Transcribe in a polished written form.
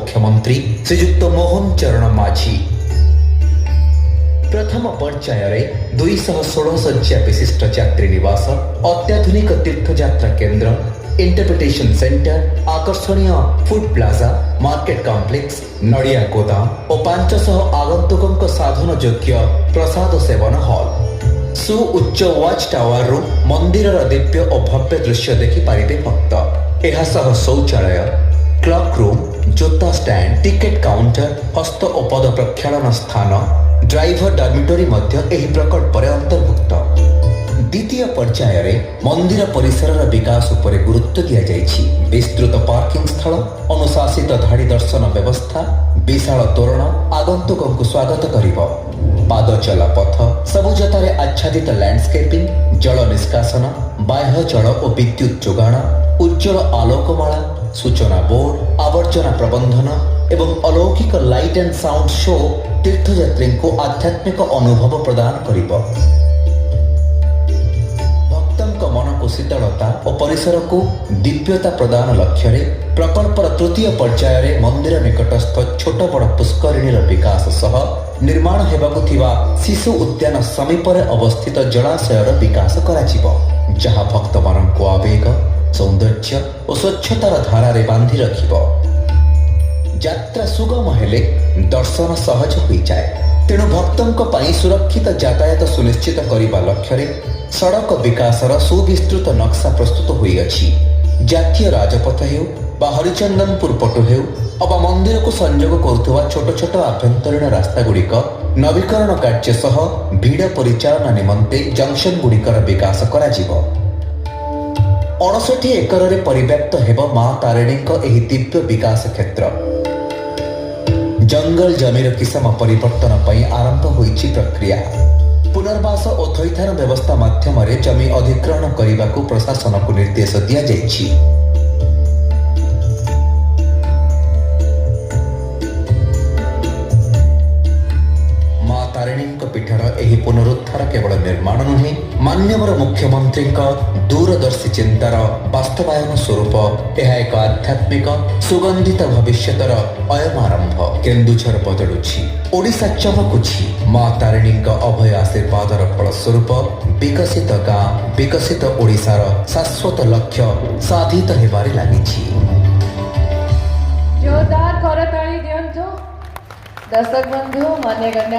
मुख्यमंत्री श्रीजुक्त मोहन चरण माझी प्रथम पर्याय 216 शय्या विशिष्ट यात्री निवास, अत्याधुनिक तीर्थयात्रा केन्द्र, इंटरप्रिटेशन सेंटर, आकर्षणीय फूड प्लाजा, मार्केट कॉम्प्लेक्स, नड़िया गोदाम और 500 आगंतुकों साधन योग्य प्रसाद सेवन हॉल, सुउच्च वाच टावर रु मंदिर दिव्य और भव्य दृश्य देखि पारिबे भक्त। एहा सह शौचालय, क्लॉक रूम, जोता स्टैंड, टिकेट काउंटर, हस्त और पद प्रक्षालन स्थान, ड्राइवर डॉर्मिटरी मध्य एही प्रकल्प अंतर्भुक्त। द्वितीय पर्याय मंदिर परिसर विकास उपर गुरुत्व दिया जाइछि। विस्तृत पार्किंग स्थल, अनुशासित धाड़ी दर्शन व्यवस्था, विशाल तोरण आगंतुकों को स्वागत करिब। पाद चला पथ, सबुजतारे आच्छादित लैंडस्केपिंग, जल निष्कासन, बाह्य जल और विद्युत जोगाण, उज्जवल आलोकमाला, सूचना बोर्ड, आवर्जना प्रबंधन एवं अलौकिक लाइट एंड साउंड शो तीर्थयात्री को आध्यात्मिक अनुभव प्रदान करिब। भक्तों मन को शीतलता और परिसर को दिव्यता प्रदान लक्ष्य प्रकल्पर तृतीय पर्याय मंदिर निकटस्थ छोट बड़ पुष्करिणी विकास सह निर्माण हेबाकु थिबा शिशु उद्यान समीप अवस्थित जलाशयर विकास कराजिबो, जहाँ भक्त मान को आवेग, सौंदर्य और स्वच्छतार धारा बांधि रखिबो। यात्रा सुगम हेले दर्शन सहज हो जाए, तेणु भक्तों पर सुरक्षित यातायात सुनिश्चित करने लक्ष्य सड़क विकासर सुविस्तृत नक्शा प्रस्तुत होई अछि। जातीय राजपथ हेउ बा हरिचंदनपुर पटु हेउ अबा मंदिर को संयोग करुवा छोट छोट आभ्यंतरीण रास्ता गुड़िक नवीकरण कार्य सह भीड़ परिचालन निमंते जंक्शन गुड़िकर विकास कराजिबो। 59 एकर परिव्याप्त हेब मां तारिणी एही दिव्य विकास क्षेत्र। जंगल जमीर किसम परिवर्तन पई आरंभ होईछि प्रक्रिया। पुनर्वास और थैथान व्यवस्था माध्यम जमी अधिग्रहण करने को प्रशासन को निर्देश दिया जाइछि। मां तारिणी पीठर एही पुनरुद्धार केवल निर्माण नुहे, मान्यवर मुख्यमंत्री दूरदर्शी चिंतार वास्तवायन स्वरूप यह एक आध्यात्मिक सुगंधित भविष्यतर अयमारंभ। केन्दुझर बदलुछि, ओडिशा चमकुछि। मां तारिणी अभय आशीर्वादर फलस्वरूप विकसित गाँ, विकसित ओडिशार शाश्वत लक्ष्य साधित हेबारे लागिछि। जोरदार करताली दियंतु दर्शक बंधु, मान्यगण्य